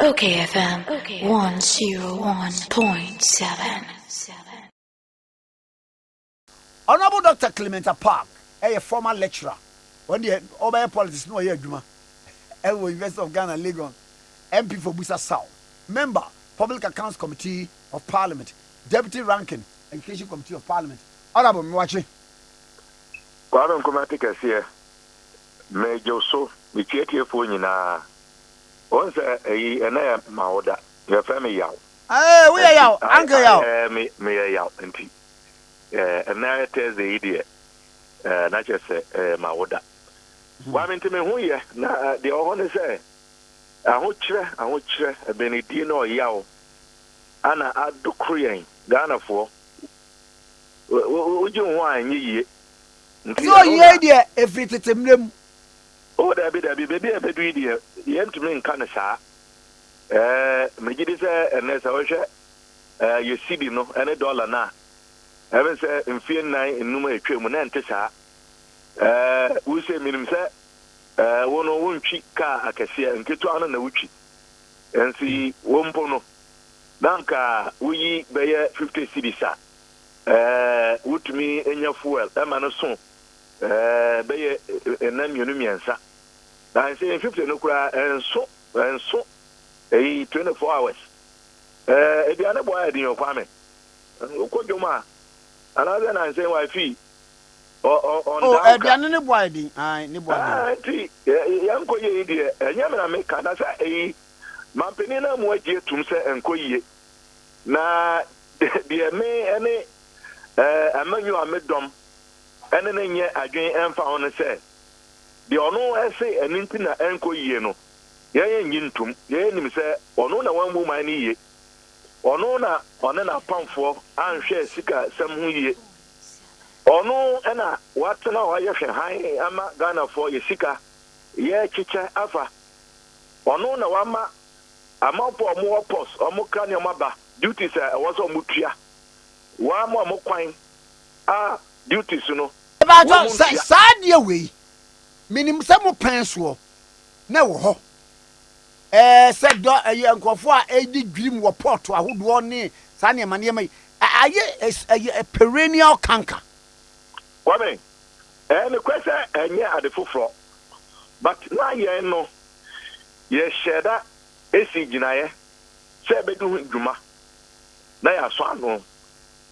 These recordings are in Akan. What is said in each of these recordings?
OKFM 101.7. Honorable Dr. Clement Apaak, a former lecturer, when the Obey politics no year Juma, University of Ghana, Legon, MP for Busa South, member, Public Accounts Committee of Parliament, Deputy Ranking, Education Committee of Parliament. Honorable Mwachi. Kwadon Kumatika here, Major So, the Chetia Funina. Once a Mauda, your family yaw. Eh, we are yaw, Uncle yaw. Me a yaw, and tea. And now it is the idiot. Not just Mauda. Why mean to me who ye? Now, the old say, I would share, a Benedino yaw. Anna add do Korean, Ghana for. Would you want ye? So, ye, dear, if it's a name. Oh, there be baby, a baby, dear. You have to mean Canasa. Majidis and Nessa, you see, no, and $1 now. Heaven said, in fear nine in Numa Tremonantesa. We say, Minim said, one cheek car, I can see, and get to Anna Uchi. And see, one pono. Danka, we bear 50 cedisa. Would me in your fuel, a man of son. Bear a name Unimiansa. I say 50 no cry and so 24 hours. If you are not boy in your family, what you ma? Another I say why fee oh, if you are not boy, I need young coy idiot, and Yamana make Canasa a Mampenina more dear to say and coy. Na dear me any among you are mid dom, and then yet again and found and say. The ono essay and intina enko ye no. Ye yintum, ye nim say ono na wan woman ni ye. Ono na onena pamfo an hwe sika sam hu ye. Ono na watna wa ye hwe han ama Ghana for ye sika ye chiche afa. Ono na wama amapo omo pos omo kan yo maba duties was omo tua. Wa mo omo kwan duties no. Ba sad ye we. Minim some penso na wo ho said do yankofo a edi dwim wo port ahodo ne sa ne mane mai aye a perennial canker. Woman, the question enye adefofro. But na ye no ye sheda esi ginaye se bedu dwuma na ya so anu.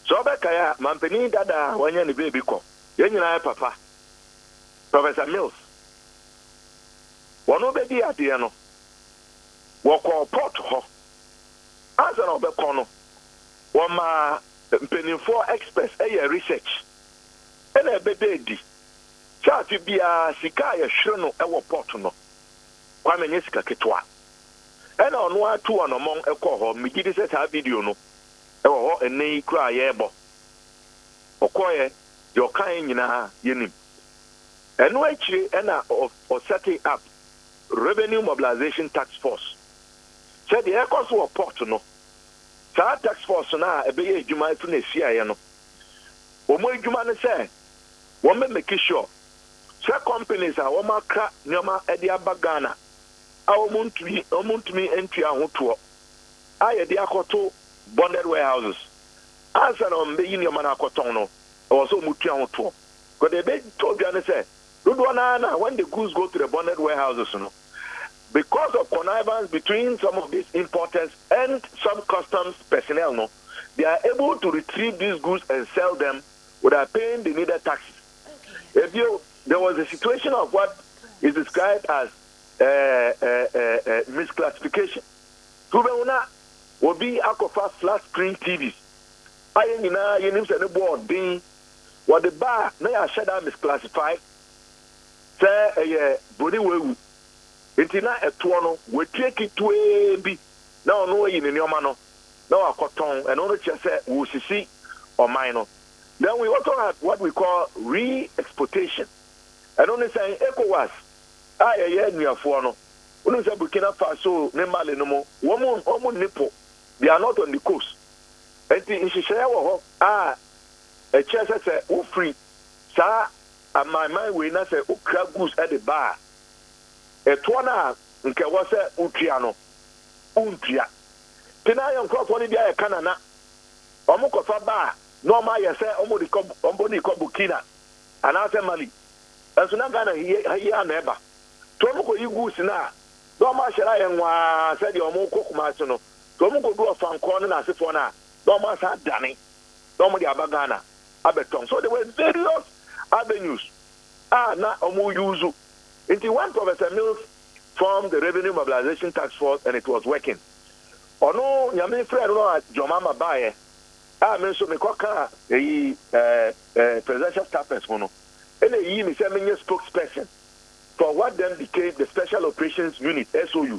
So be kaya mampeni dada wanya ne baby ko. Ye nyina papa. Professor Mills. One of the idea no. Walk on port ho. As an obekono. One ma penny for experts a research. And a baby. Charge be a sikaya shrono ewo port no. Kwame nyesika ketwa. And on 1 2 on among a cohort, me did set a video no. Ewo and nay cry yebo. Okoye, your kind yina yenim. And no actually or setting up Revenue Mobilization Task Force. Said the air cost of port no. Sa task force na ebe ye adwuma to na sia ye no. Omo adwuma ne say, won me make sure. Say companies are won makra nyoma e de abagana. A omuntumi entry ahoto. Aye de akoto bonded warehouses. Answer on be yin nyoma na akoton no. E was so mutu ahoto. Because they be told you say when the goods go to the bonded warehouses, because of connivance between some of these importers and some customs personnel, they are able to retrieve these goods and sell them without paying the needed taxes. Okay. There was a situation of what is described as misclassification. Tubena will be alcohol flat screen TVs. What the bar may have said that misclassified. Say a body will intina a tuano, we take it to a be now no in your mano, now a cotton, and only just say we see or minor. Then we also have what we call re-exportation. And only saying ECOWAS, I near Fuano, only say Burkina Faso, Nemale no more, woman nipple, they are not on the coast. And in Shishawa, a chest say, oh free, sir. And my mind will not say, oh, crab goose at the bar. A twana, nke was a utriano. untia tina yon crop ni dia e kanana omo kofa ba no ma ye se omo di ko Burkina anase Mali enso na Ghana here na eba to omo ko yigu sina no ma shara ye nwa se di omo kokuma so no to omo ko do ofanko no na asefo na no ma sa dane no mo di abagana abeton so there were various avenues na omo use until one Professor Mills formed the Revenue Mobilization Task Force and it was working ono nyame frere no Jomama bae me so me koka presidential staff person no ene yi me say me spokesperson for what then became the Special Operations Unit SOU.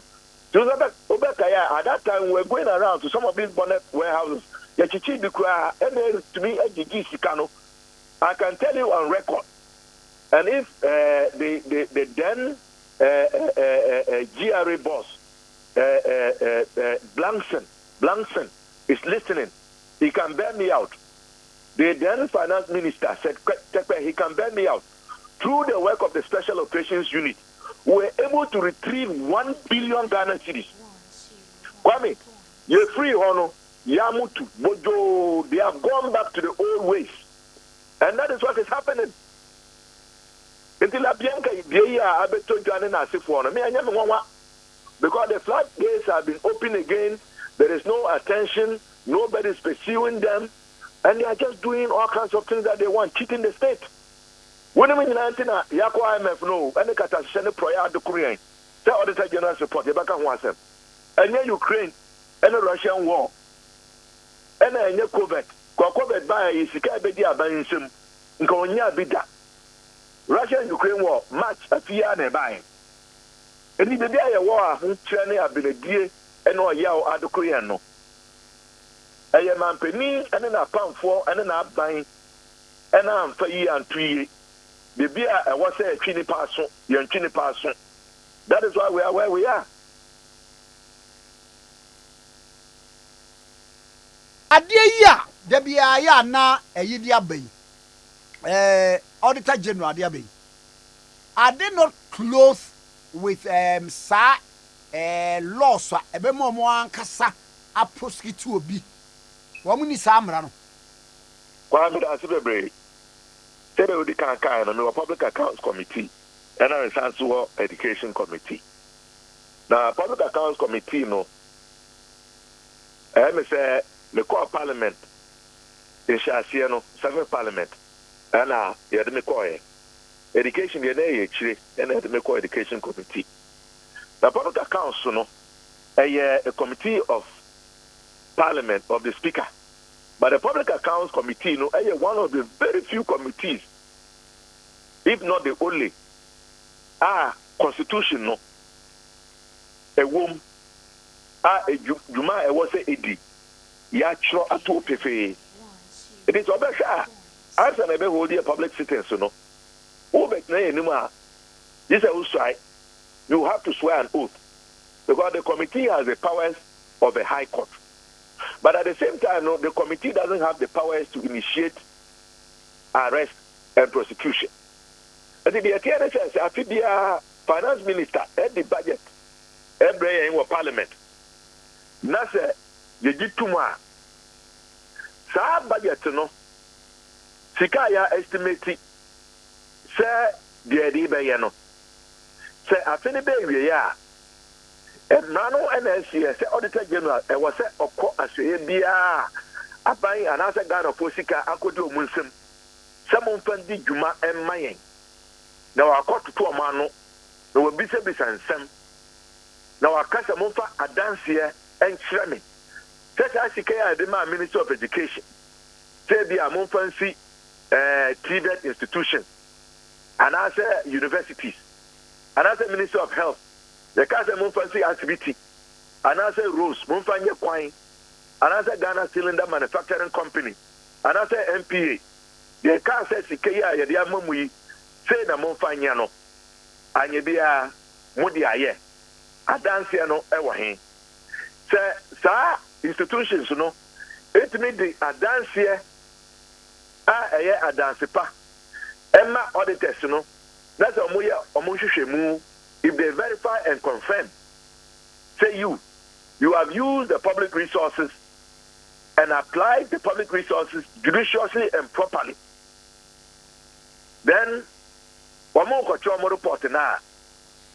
So at that time we were going around to some of these bonnet warehouses. Yachichi bikura ene to me ejiji sikano. I can tell you on record. And if the then GRA boss Blankson is listening, he can bear me out. The then finance minister said he can bear me out. Through the work of the Special Operations Unit, we were able to retrieve 1 billion Ghana cedis. Kwame, you're free, Hono, Yamutu, Bojo, they have gone back to the old ways. And that is what is happening. Until Bianca, they are able to join in as if one. Because the floodgates have been opened again, there is no attention, nobody is pursuing them, and they are just doing all kinds of things that they want, cheating the state. When we Nantina, Yako IMF no, and the Katashane Proya de Korean, the Auditor General support, Yabaka Wasem, and then Ukraine, and the Russian war, and then COVID by Isika Bedia buying some, Nkonya Bida. Russia and Ukraine war, match a Fiane buying. And in the day of war, who training have been a dear and or Yao at the Korean no. I am a penny and then a pound for and then a buying, and I'm for year and 3 years. The beer was a chini person, young chini person. That is why we are where we are. Adia, there be a na a yidia bay. Auditor General, dear bay. Are they not close with sa laws? A bemo moan cassa a proski to be. Woman is Amrano. Kwame Asibebre. Tell you the kind of Public Accounts Committee and a Responsible Education Committee. Now, Public Accounts Committee, no, I say the core Parliament in Shasiano, several Parliament, and you had the McCoy Education, the NAH, and the McCoy Education Committee. The Public Accounts, no, a committee of Parliament of the Speaker. But the Public Accounts Committee, no, is one of the very few committees, if not the only, constitution, no, a womb, a Juma, a was a edi, Yachro, a two pefe. It is Obesha, as an ever hold a public citizen, no, Obek Nayma, this is also, you have to swear an oath, because the committee has the powers of a high court. But at the same time, no, the committee doesn't have the powers to initiate arrest and prosecution. And the TNSS, after the finance minister, at the budget, every in parliament, Nasa, you did too much. Sa budget, no, Sikaya estimate, say, the Adiba, no, say, after the baby, yeah. And Nano NSCS, Auditor General, and was set of court as a BR. I buy another gun of Posika, Akodo Munsim. Someone funded Juma and Mayan. Now I caught to a mano, there will be service and some. Now I cast a monfa, a dance here, and Shrami. Such as the Minister of Education. Say be a monfancy, TVET institution, and other universities, another Minister of Health. The Casa Monfancy activity, another Rose, Monfanya Quine, another Ghana Cylinder Manufacturing Company, another MPA. The Casa Sikaya, Yadia Mumui, say the Monfanyano, and Yabia Mudia, a danciano, Ewahin. Say, sir, institutions, no, it made the a dance here, a dance pa, Emma Auditors, no, that's a Muya or Mushu. If they verify and confirm, say you, you have used the public resources and applied the public resources judiciously and properly. Then, one more report now.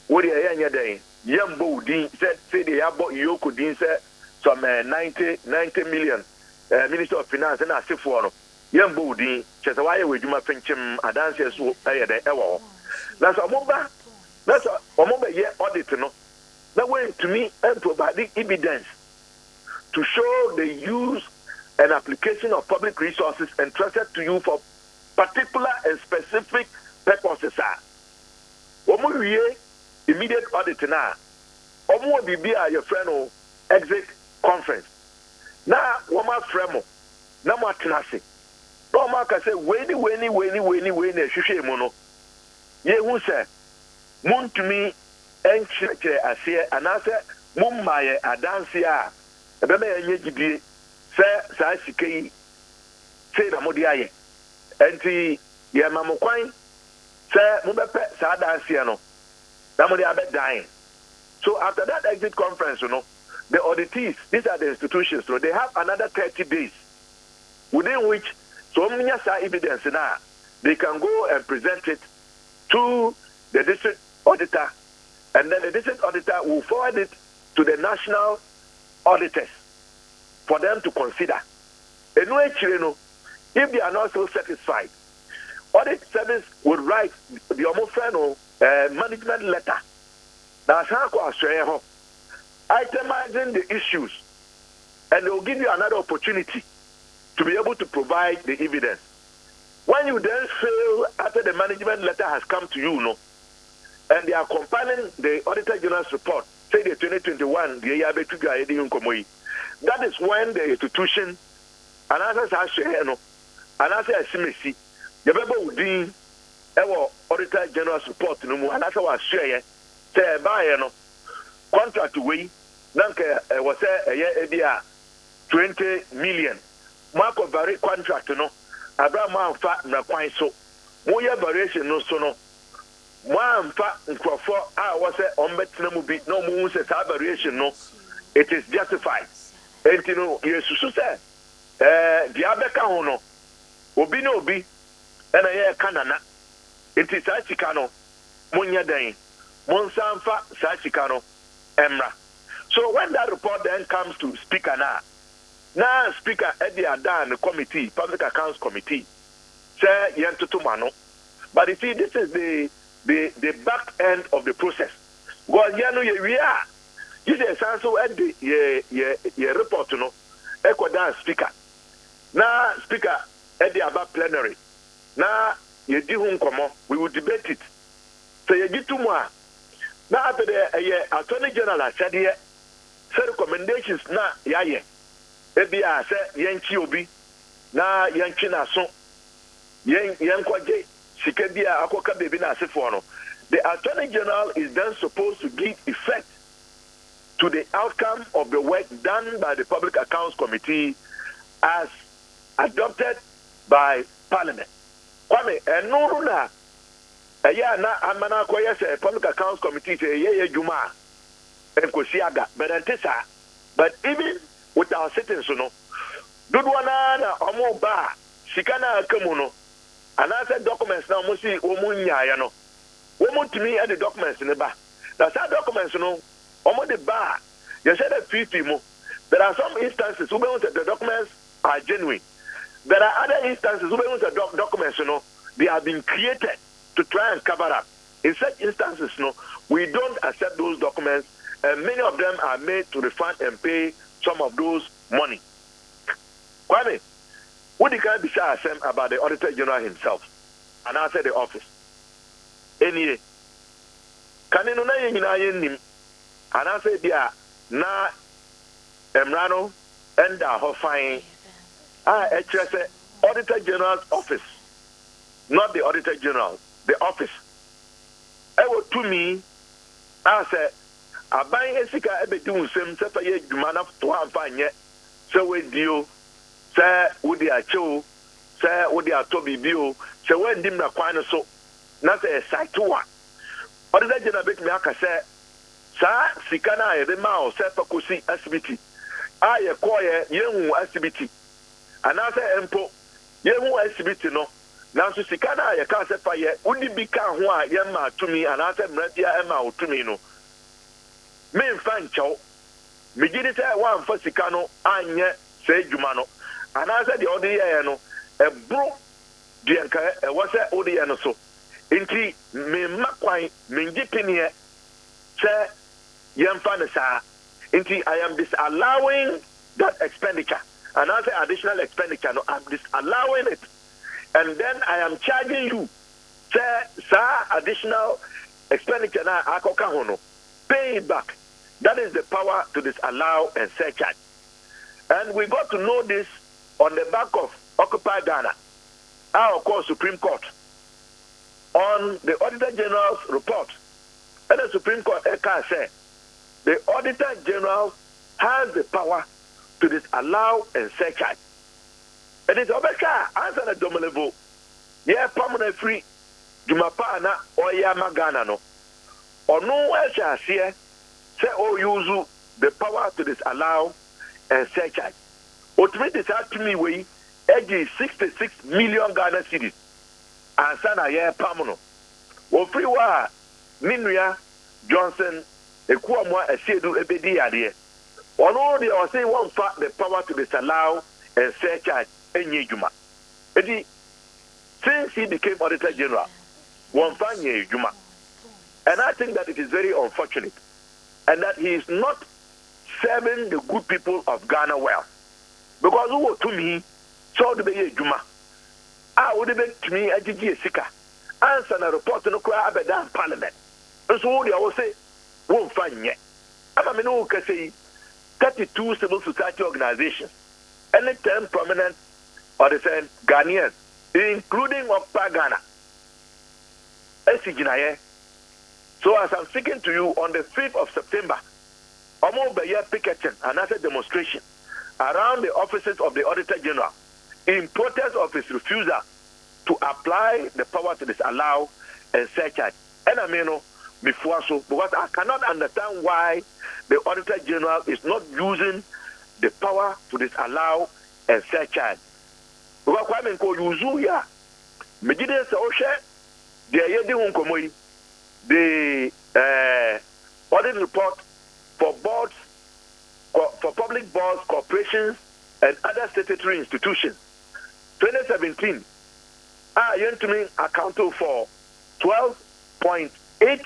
What you are saying? Yambo Dean said, say they have bought Yoko Dean said some 90 million Minister of Finance and I say for Yambo Dean, Chesawaya with Juma Finchim, a dancer so the ever. That's a mobile. That's a mobile year audit. No, that way to me and providing evidence to show the use and application of public resources entrusted to you for particular and specific purposes. Immediate audit now. Omo bibi your friend o exit conference. Na woma fremo. Na mo atenase. No ma ka say weni hwehwe mu no. Ye hu se muntumi enkyerɛkyerɛ aseɛ anaasɛ mummaye adanse a ebema yenye gidie sɛ saa sika yi sei na mo de ayɛ. Enti ye mamokwan sɛ mo bɛpɛ saa adanse no. So after that exit conference, the auditees, these are the institutions, so they have another 30 days within which so many evidence now they can go and present it to the district auditor, and then the district auditor will forward it to the national auditors for them to consider. If they are not so satisfied, audit service would write the omofeno management letter. That's how itemizing the issues, and they will give you another opportunity to be able to provide the evidence. When you then fail after the management letter has come to you, and they are compiling the Auditor General's report, say the 2021, that is when the institution, and as I say, and as I see, the member would be Auditor General's report, and as I was saying, say, buy contract away, was a 20 million. Mark of very contract, Abraham fat na quite so. Moya variation no sono. One fat and for I was a on be no moon says variation no. It is justified. And you know, yes, said, Diabeka hono. Obi no be, and a year canana. It is Sachicano, Munya Dane, Monsanfa, Sachicano, Emra. So when that report then comes to Speaker now Speaker Eddie Adan, the committee, Public Accounts Committee, say Yentutumano. But you see, this is the back end of the process. Well, we are. You say, so at the report, Echo down Speaker. Now, Speaker Eddie Abba plenary. Now, you do we will debate it. So you get 2 more. Now, after the Attorney General said here, say recommendations now, ebi a sɛ yɛnkyi obi na yɛnkyi n'aso yɛnkɔgye sika bi a akɔka beebi n'asefoɔ no. The Attorney General is then supposed to give effect to the outcome of the work done by the Public Accounts Committee as adopted by Parliament. Kwame, ɛnuru na ɛyɛ na amana akɔyɛ sɛ Public Accounts Committee sɛ ɛyɛ adwuma ɛnkosi aga bɛrɛnte but even with our citizens, Dudwana na omo ba sikana akamu and I said documents now must see omunya no. Woman to me at the documents in the bar. That's our documents omo the bar. You said that 50 more. There are some instances who want the documents are genuine. There are other instances who want the documents they have been created to try and cover up. In such instances we don't accept those documents, and many of them are made to refund and pay some of those money. Kwame, what the guy be saying about the Auditor General himself and answer the office? Any can you know him and answer there na Emrano and the fine Auditor General's office, not the Auditor General, the office. I will to me, I said, aban esika ebedu nsem se fa ye dwuma na to amfa nye se wedio se wodi achewo se wodi atobibio se wendim na kwan so na se site one Auditor General bet me aka se Sa sikana ye de ma o se pakosi asibiti. Aye koye yehu asibiti. Anase empo yehu asibiti no. Nanso sikana ye ka se fa ye udi bi ka ho a ye ma tumi anase mradia e ma otumi no. Me mfa nkyɛw. Me gidi sɛ wa mfa sika no anyɛ sɛ adwuma no. Anase de odi ye no ebro de nka e wo sɛ odi ye no so. Inti me makwan me ngipiniye sɛ yemfa ne saa. Inti I am disallowing that expenditure. And I say additional expenditure, no, I'm disallowing it. And then I am charging you, say, additional expenditure na akoka hono. Pay it back. That is the power to disallow and surcharge. And we got to know this on the back of Occupy Ghana, our court, Supreme Court, on the Auditor General's report. And the Supreme Court said, the Auditor General has the power to disallow and surcharge. And it's Obeka answer the domelevo. Yeah, permanent free Jumapana or Yamagana no. Or no else here say oh use the power to disallow and surcharge. Ultimately this to me way edgy 66 million Ghana cities. And sana yeah permanent. Well free wa Ninuya Johnson Ekuamwa Esedu Ebedi Ade. On all the or say one fact the power to disallow and surcharge any juma. Since he became Auditor General, one fanye juma. And I think that it is very unfortunate. And that he is not serving the good people of Ghana well. Because who to me saw the be juma. I would be to me a GG sika. Answer a report to no crowd at Parliament. And so I will say, won't find yet. I mean, who can say 32 civil society organizations, any 10 prominent or the same Ghanaians, including Apaak Ghana. So as I'm speaking to you on the 5th of September, Omo Beye picketing another demonstration around the offices of the Auditor General in protest of his refusal to apply the power to disallow and surcharge. And I mean, before so, because I cannot understand why the Auditor General is not using the power to disallow and surcharge. Because I mean, use ya. Mejide se oshe the yedi hunkomoi the audit report for boards, for public boards, corporations, and other statutory institutions. 2017, you to me accounted for 12.8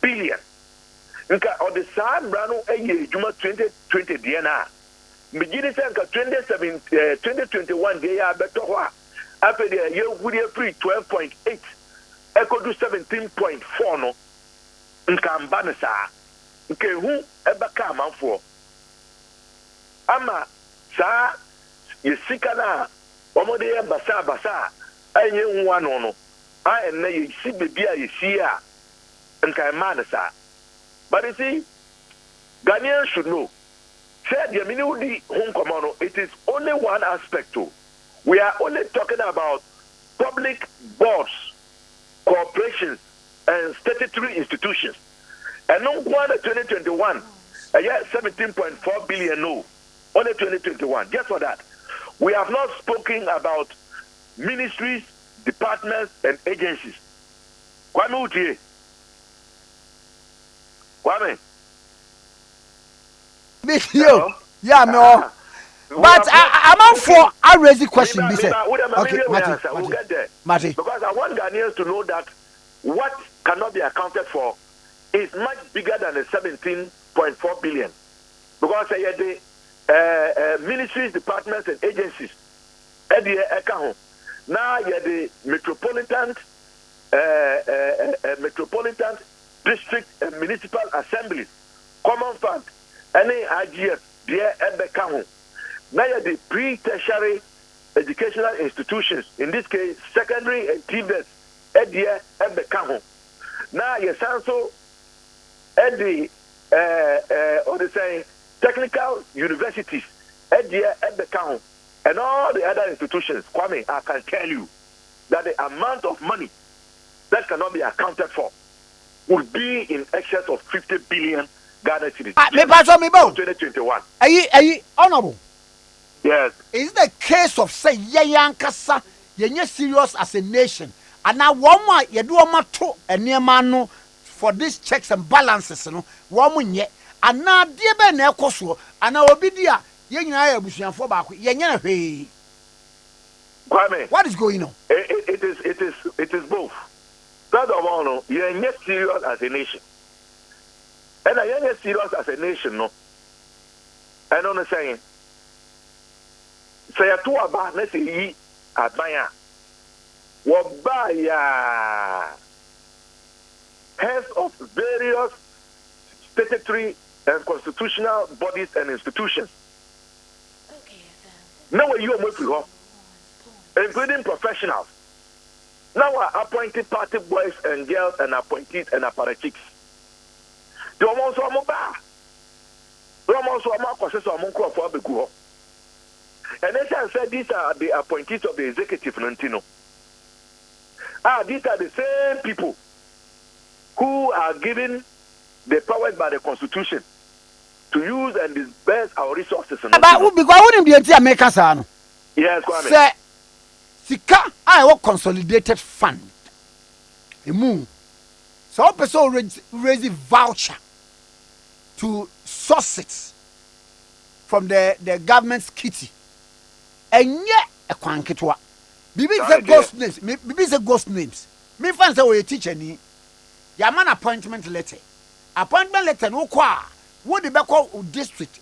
billion. Nka or the same brano a juma 2020 DNA. Mejide se nka 2021 day ya beto after the year would free 12.8. Echo do 17.4 no. Nka mbanesa. Nke hu ebaka manfo. Ama sa yesika na omode ye basa anye nwa no no. A enne yesi bebi a yesi a nka manesa. But you see, Ghanaians should know. Said the minudi home command, it is only one aspect too. We are only talking about public boards, corporations, and statutory institutions. And no one 2021, 17.4 billion no. Only 2021. Just for that. We have not spoken about ministries, departments, and agencies. Kwame Utie. Kwame. Yo. Yeah, no. But I'm out for a raising question. Okay, we'll get there. Because I want Ghanaians to know that what cannot be accounted for is much bigger than the 17.4 billion. Because the ministries, departments, and agencies, now you the metropolitan district and municipal assemblies, common fund, any IGF, dear Ebekaho. Now you the pre-tertiary educational institutions, in this case, secondary and TVET, dear Ebekaho. Now you also at the what they say technical universities, dear Ebekaho, and all the other institutions. Kwame, I can tell you that the amount of money that cannot be accounted for. would be in excess of 50 billion Ghana cedis. Me pass on me both. 2021. Honorable. Yes. Is the case of say yankasa yenye serious as a nation. And now one more you do a to a near man for these checks and balances no one yet. And now dear Ben Ekoso and now obidia yenye busian for back yenye hey. What is going on? It is both. First of all, no, you're not serious as a nation. And I am serious as a nation, no. I don't know saying. Say a two about let's say admire. Wabaya heads of various statutory and constitutional bodies and institutions. Now you are moving, including professionals. Now are appointed party boys and girls and appointees and apparatchiks. The almost a mobile. The almost a more process of Monco for Beguo. And as I said, these are the appointees of the executive Nantino. These are the same people who are given the powers by the Constitution to use and disperse our resources. But because I wouldn't be able to make us. Yes, Kwame. Say, Sika, I work consolidated fund. The moon. So, person raise a voucher to sources from the government's kitty. And yet, a quanketwa. Bibi is a ghost names. Bibi is a ghost names. Me fans say we teacher ni. Yaman appointment letter. Appointment letter no kwa. What the back district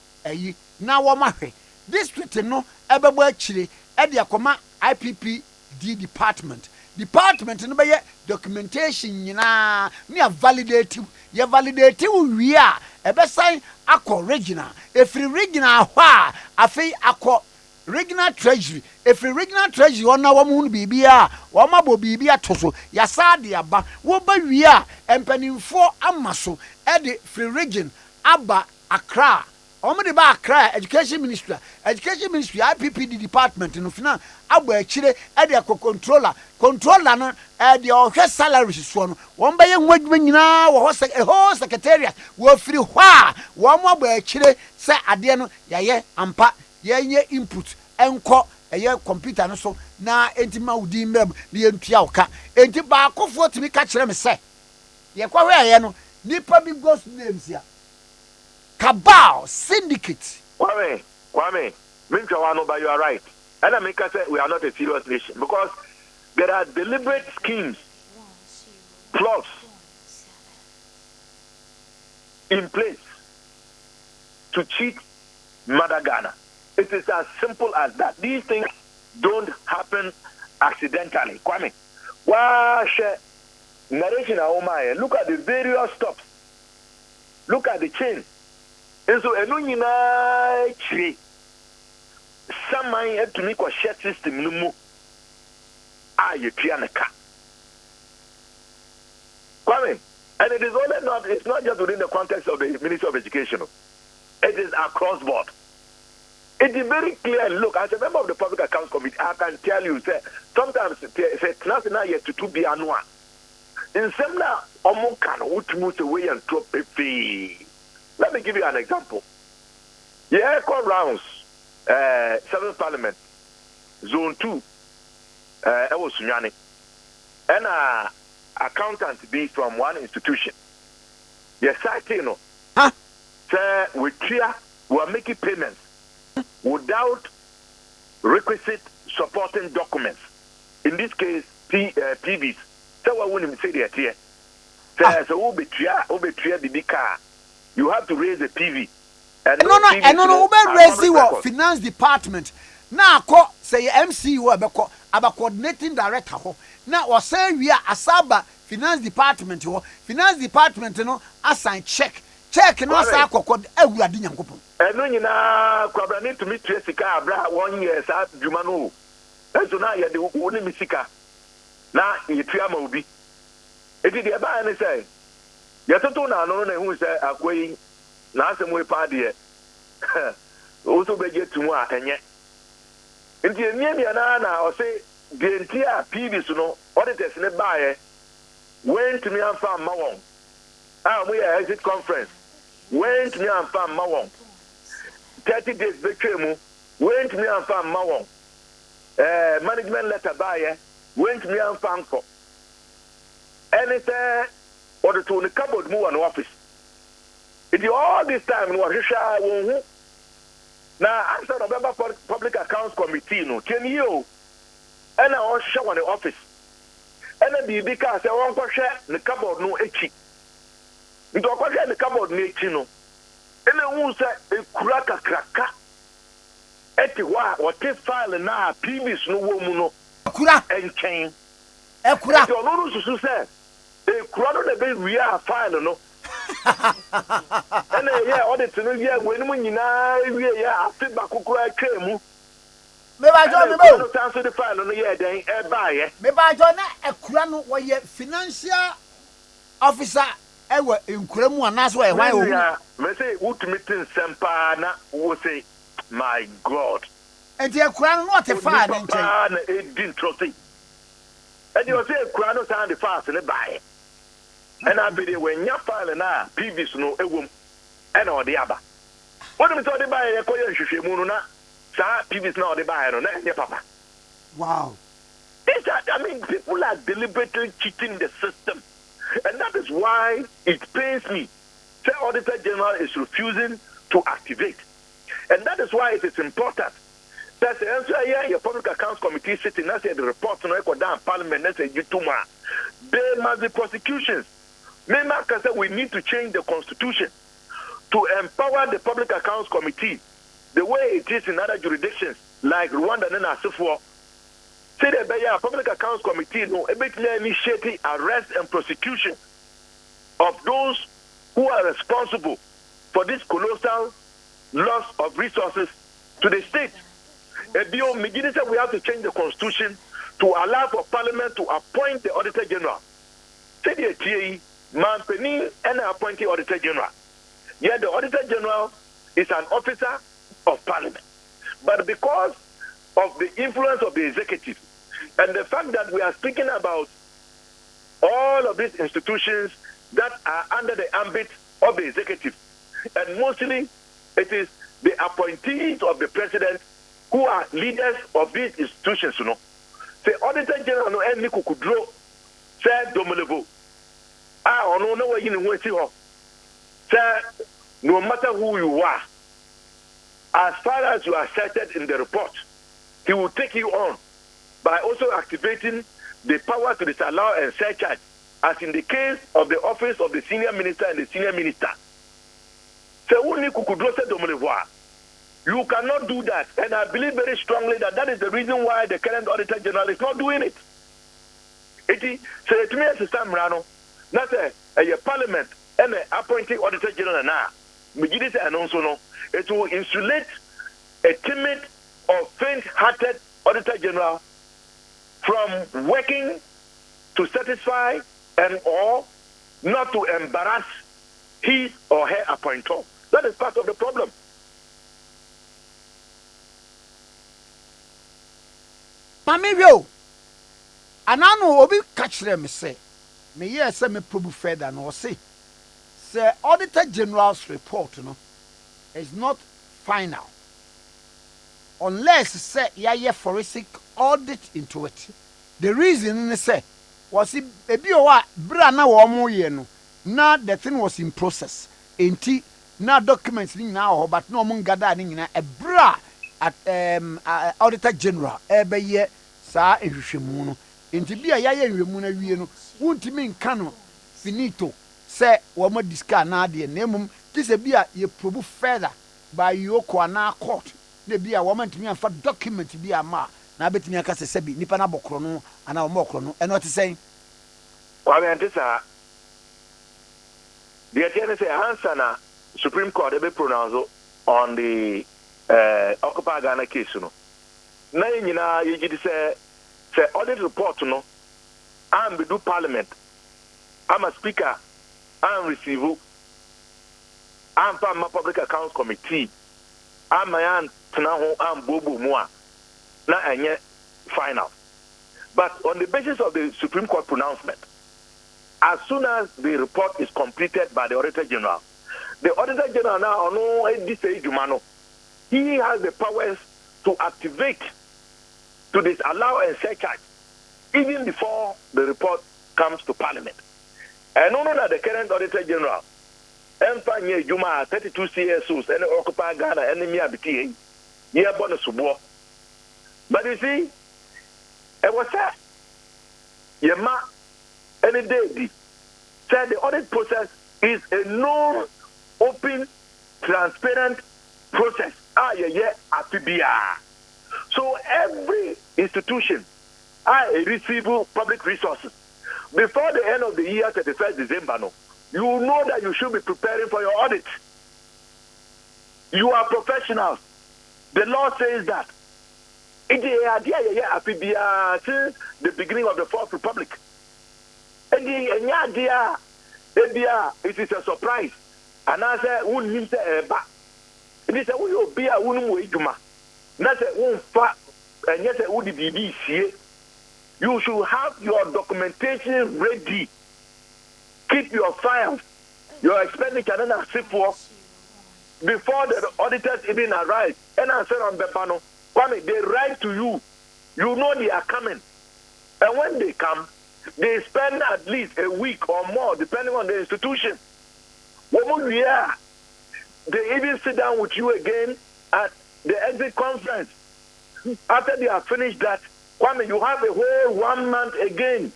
na wo mahwe. District no ebebo akire e de akoma IPPD department. Department no be documentation nyina me validate. Ye validate wi a ebe sign akọ regional. Efri regional hwa afei akọ regional treasury. If the regional treasury on our moon bibia, wamabo bibia toso, yasadi aba, woba wia, empening for amaso, edi free region, Abba Accra. Omedi ba Accra, education ministry, IPPD department in Ufina, Abba Chile, edi ako controller no, edi ohe salaries one, one by young women now, a whole secretariat, wo free wa, one more by Chile, say adiano, yaye, ampa, ye input. Enko eye computer no so na entima udi mbem na entua oka enti ba akofo timi ka kire me se ye kwa we aye no nipa bi ghost names ya cabal syndicate. Kwame Minchawano, but you are right. And I make us say we are not a serious nation because there are deliberate schemes, plots in place to cheat Mother Ghana. It is as simple as that. These things don't happen accidentally. Kwame, narration look at the various stops. Look at the chain. And so, some man had to make a shared system. You Kwame, and it is only not. It's not just within the context of the Ministry of Education. It is across board. It is very clear. Look, as a member of the Public Accounts Committee, I can tell you, say, sometimes it's not yet to be annual. In some now, which moves away and drop a fee. Let me give you an example. Yeah, call rounds, 7th Parliament, Zone 2, I was Sunyani, and accountant be from one institution. Yes, I you know. Say, we are making payments without requisite supporting documents. In this case, PVs. So I wouldn't say that here. So the car. You have to raise a PV. And no, raise the finance department. Now, say MCU about coordinating director. Now, or say we are Asaba finance department. Finance department, assign check no say akokod awurade nyankopon eno nyina kwabra need to meet Jessica abra 1 year sa dwuma no enso na ye de wo ne misika na ye tua ma obi edi de ba ne say ye toto na no na hu say akoyi na asem we pa de o so beje tumu a enye enti emiamia na o say de ntia PB so no auditors ne baaye went to me and found ma won We are exit conference. Went me and found Mawon. 30 days betray went me and found Mawon. Management letter buyer went me and found for. Anything or the to the cupboard move an office. It all this time was Risha. Now, answer the Public Accounts Committee, no, 10 years, and I was show on the office. And then because I want to share the cupboard no echi. You don't share the cupboard no echi no. And then who said a cracka etiwa or take file na previous no woman no Kura and chain. Ekura. You know to say a crowd of the we are file no. And yeah, audit no yeah when we yeah after bakukura came. Me ba jo me bo. Transfer the file no yeah then e buy yeah. Me ba jo na ekura no wo financial officer ewa nkura mu anaso e hwan o. Me say ultimate sempa na wo say my god. And the ekura no te fa na nchen. Na e din trusty. And you say ekura no sound the fast ne buy. And I be there when your file na previous no ewom and all the other. What me say the buy e koye hwehwemu no na sa previous na the buy no na your papa. Wow. I mean, people are deliberately cheating the system. And that is why it pains me. The Auditor General is refusing to activate. And that is why it is important that the answer here, your Public Accounts Committee sitting, that's the report on record down Parliament, that's a Yutuma. There must be prosecutions. Memaka said we need to change the constitution to empower the Public Accounts Committee the way it is in other jurisdictions like Rwanda and Asifo. Say the Public Accounts Committee no initiating arrest and prosecution of those who are responsible for this colossal loss of resources to the state. We have to change the constitution to allow for Parliament to appoint the Auditor General. Say the TAE, Manpeni and appointing Auditor General. Yet the Auditor General is an officer of Parliament. But because of the influence of the executive and the fact that we are speaking about all of these institutions that are under the ambit of the executive, and mostly it is the appointees of the president who are leaders of these institutions, you know. Say Auditor General no any kukudro say domolevo. No way you know say no matter who you are, as far as you are cited in the report, he will take you on by also activating the power to disallow and surcharge, as in the case of the office of the senior minister and the senior minister. You cannot do that, and I believe very strongly that that is the reason why the current Auditor General is not doing it. It is to me as a Samrano, not a Parliament and an appointing Auditor General now. And also no, it will insulate a timid or faint-hearted Auditor General from working to satisfy and or not to embarrass his or her appointer. That is part of the problem. Mami yo, anano obi kachire me say, me yes say me probe further no say Auditor General's report no is not final unless say ya forensic audit into it. The reason say was it ebi o wa bra na wo mo ye no na the thing was in process enti na documents ni na but no mo ngada ni nyina e bra at Auditor General ebeye sa ehwehwemu no enti bia ya ehwehwemu na wie no wuntimi nka no finito say wo mo discuss na de na emum kise bia ye probe further by yoko na court na bia wo mantimi anfa document bia ma na betimi aka se sebi nipa na bokro no ana wo mokro no eno te say kwa me antisa the attorney say answer na Supreme Court be pronounce on the Occupy Ghana case no na nyina yegidi say audit report no am be do Parliament am a speaker am receive am pa ma Public Accounts Committee am yan tena ho am bobo mu a na enye final. But on the basis of the Supreme Court pronouncement, as soon as the report is completed by the Auditor General. The Auditor General now, he has the powers to activate, to disallow and surcharge, even before the report comes to Parliament. And no, that the current Auditor General, Empanye Juma, 32 CSOs, and Occupy Ghana, and Miabiti, yeah, bonus subo. But you see, it was that. Yema, any day, said the audit process is a known, open, transparent process. So every institution receive public resources. Before the end of the year, 31st December, no, you know that you should be preparing for your audit. You are professionals. The law says that. It is the beginning of the Fourth Republic. And it is a surprise. And I say, it is a will be a woman way to ma. Not a woman fat, and yet it would be here. You should have your documentation ready. Keep your files, your expenditure, and for before the auditors even arrive. And I said on Bepano, Kwame, they write to you. You know they are coming. And when they come, they spend at least a week or more, depending on the institution. They even sit down with you again at the exit conference. After they have finished that, Kwame, you have a whole 1 month again.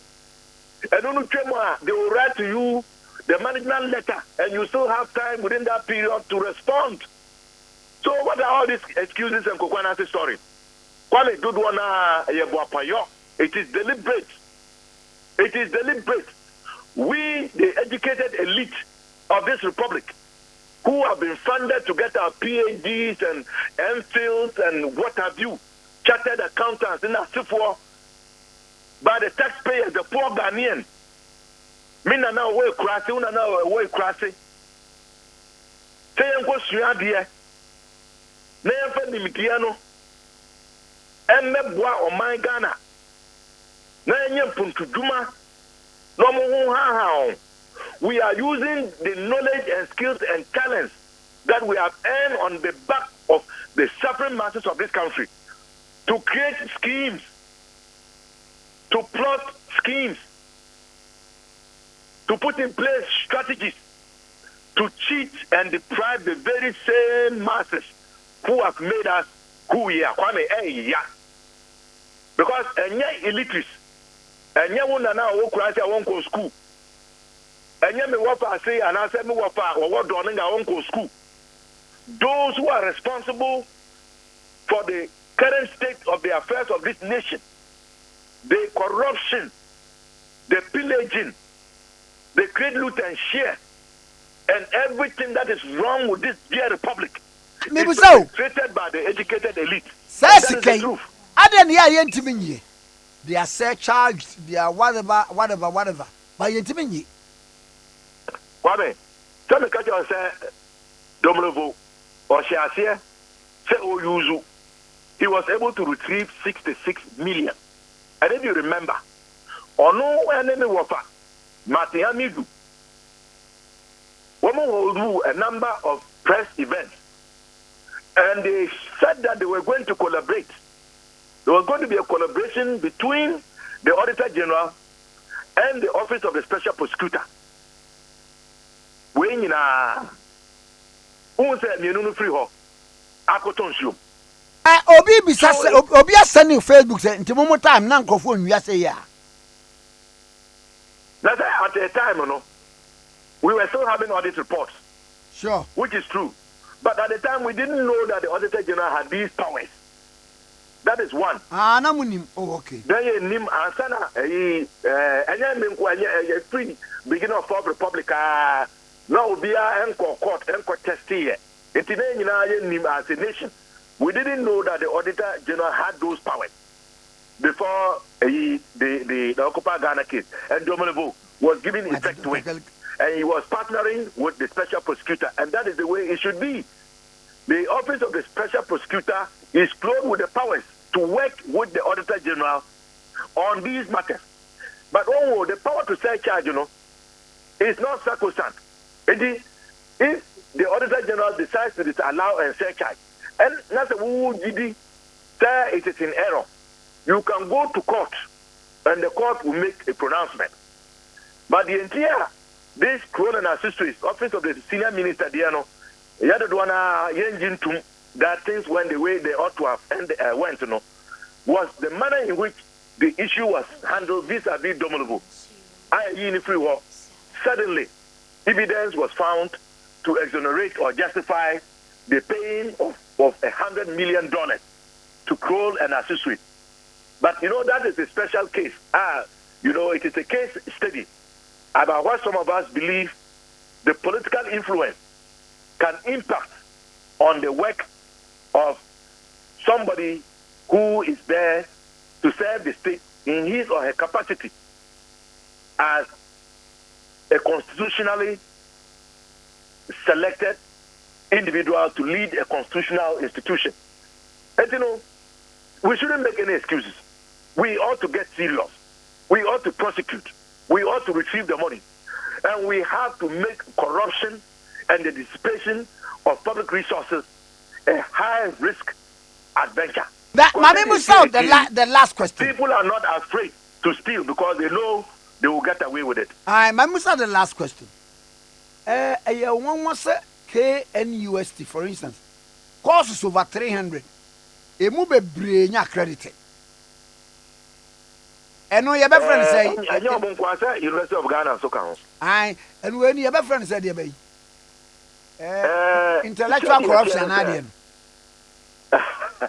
And they will write to you the management letter, and you still have time within that period to respond. So what are all these excuses and Kokwanasi story? Kwame, good one, it is deliberate. It is deliberate. We, the educated elite of this republic, who have been funded to get our PhDs and MPhils and what have you, chartered accountants in Asifo, by the taxpayers, the poor Ghanaian. Mina now way crassy, una now way crassy. Say unko suadia. Na yemfa nimitiano. Emmeboa o man Ghana. Na yenye puntuduma. No mo ha. We are using the knowledge and skills and talents that we have earned on the back of the suffering masses of this country to create schemes, to plot schemes, to put in place strategies to cheat and deprive the very same masses who have made us who we are. Because any illiteracy, any one now who cries I won't go school. And yet, me wafa say, and I said, me wafa, or what doing our own school. Those who are responsible for the current state of the affairs of this nation, the corruption, the pillaging, the great loot and share, and everything that is wrong with this dear republic, is perpetrated by the educated elite. That is the truth. They are surcharged, they are whatever. But you Kwame, tell me, catch you say, Dominovo, or Shasia, say, Oyuzu, he was able to retrieve 66 million. And if you remember, or no enemy wafa, Matiamidu, women will do a number of press events. And they said that they were going to collaborate. There was going to be a collaboration between the Auditor General and the Office of the Special Prosecutor. When you know, who said you free ho? Akotonshu. Obi sending Facebook say into moment time na nkofo nwia say ya. That's at the time, we were still having audit reports. Sure. Which is true. But at the time we didn't know that the Auditor General had these powers. That is one. Namunim. Oh, okay. Then you nim ansana free beginning of Fourth Republic. Now be a court test here. As a nation, we didn't know that the Auditor General had those powers before the Occupy Ghana case. And Dominivo was giving effect to it. And he was partnering with the Special Prosecutor. And that is the way it should be. The Office of the Special Prosecutor is clothed with the powers to work with the Auditor General on these matters. But the power to say charge, It's not sacrosanct. If the Auditor General decides to disallow and surcharge, and that's a say it is in error, you can go to court, and the court will make a pronouncement. But the entire this Crown and Accessories Office of the Senior Minister, Diano, that things went the way they ought to have and went, was the manner in which the issue was handled vis-a-vis Dominable. Suddenly, evidence was found to exonerate or justify the paying of $100 million to Kroll and Accessories. But that is a special case. It is a case study about what some of us believe the political influence can impact on the work of somebody who is there to serve the state in his or her capacity as a constitutionally selected individual to lead a constitutional institution. And we shouldn't make any excuses. We ought to get serious. We ought to prosecute. We ought to retrieve the money. And we have to make corruption and the dissipation of public resources a high-risk adventure. The last question. People are not afraid to steal because they know they will get away with it. The last question. One was KNUST, for instance, costs over 300. A move a brain accredited. And when your friend say, University of Ghana, so can and when your friend said, intellectual corruption, Adian.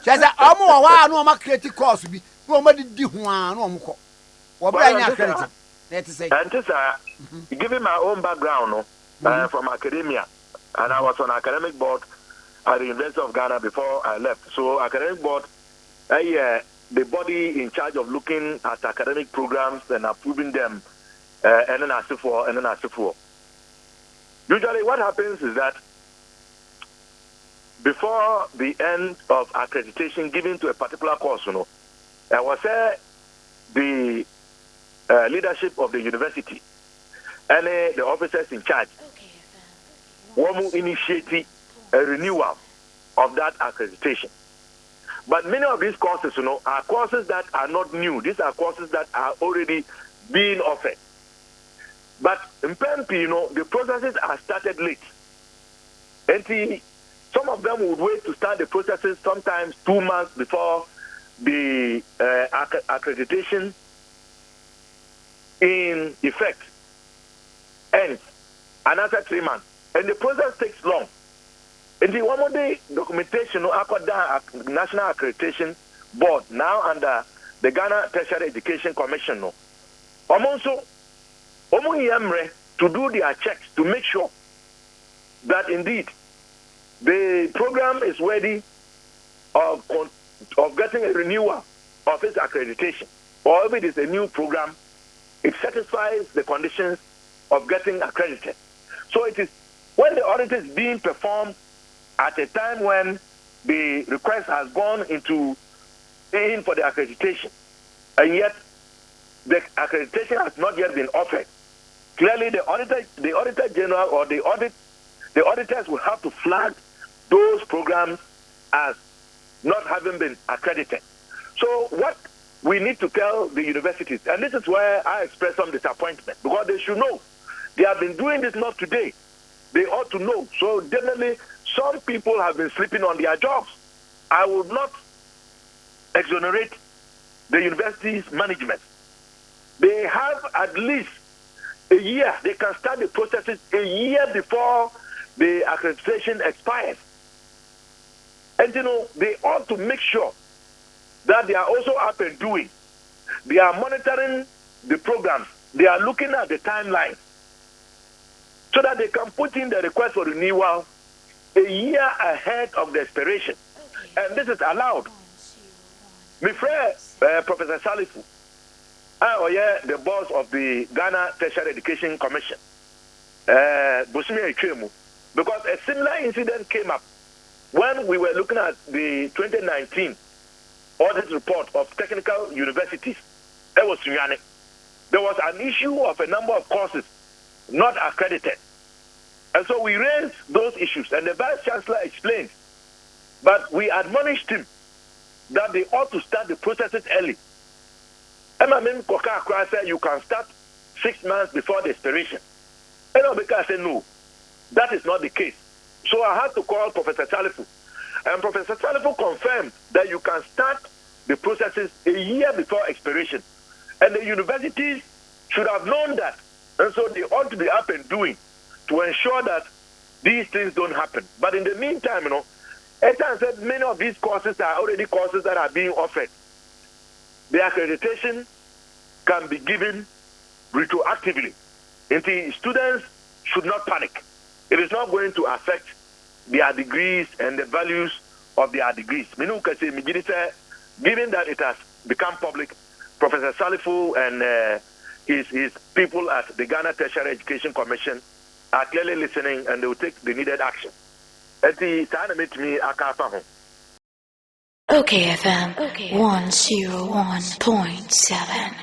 She said, I'm no creative course. Nobody did one, no more. What brain accredited? Let's say, given my own background from academia, and I was on academic board at the University of Ghana before I left. So academic board, the body in charge of looking at academic programs and approving them, and then ask for. Usually what happens is that before the end of accreditation given to a particular course, I was the leadership of the university and the officers in charge will initiate a renewal of that accreditation. But many of these courses, are courses that are not new. These are courses that are already being offered. But in PMP, the processes are started late. And some of them would wait to start the processes sometimes 2 months before the accreditation in effect ends, another 3 months. And the process takes long. And the one more day documentation, National Accreditation Board, now under the Ghana Tertiary Education Commission, also to do their checks to make sure that indeed the program is worthy of getting a renewal of its accreditation, or if it is a new program, it satisfies the conditions of getting accredited. So it is when the audit is being performed at a time when the request has gone in for the accreditation, and yet the accreditation has not yet been offered. Clearly, the auditor general or the auditors will have to flag those programs as not having been accredited. So what we need to tell the universities, and this is where I express some disappointment, because they should know. They have been doing this not today. They ought to know. So definitely, some people have been sleeping on their jobs. I would not exonerate the university's management. They have at least a year. They can start the processes a year before the accreditation expires. And they ought to make sure that they are also up and doing. They are monitoring the programs. They are looking at the timeline so that they can put in the request for renewal a year ahead of the expiration. And this is allowed. My friend, Professor Salifu, the boss of the Ghana Tertiary Education Commission, because a similar incident came up when we were looking at the 2019 audit report of technical universities. There was an issue of a number of courses not accredited. And so we raised those issues, and the Vice Chancellor explained. But we admonished him that they ought to start the processes early. Emma Koka Akra said you can start 6 months before the expiration. And Obeka said no, that is not the case. So I had to call Professor Salifu. And Professor Salifu confirmed that you can start the processes a year before expiration. And the universities should have known that. And so they ought to be up and doing to ensure that these things don't happen. But in the meantime, Ethan said many of these courses are already courses that are being offered. The accreditation can be given retroactively. And the students should not panic. It is not going to affect their degrees and the values of their degrees. Given that it has become public, Professor Salifu and his people at the Ghana Tertiary Education Commission are clearly listening, and they will take the needed action. OKFM 101.7.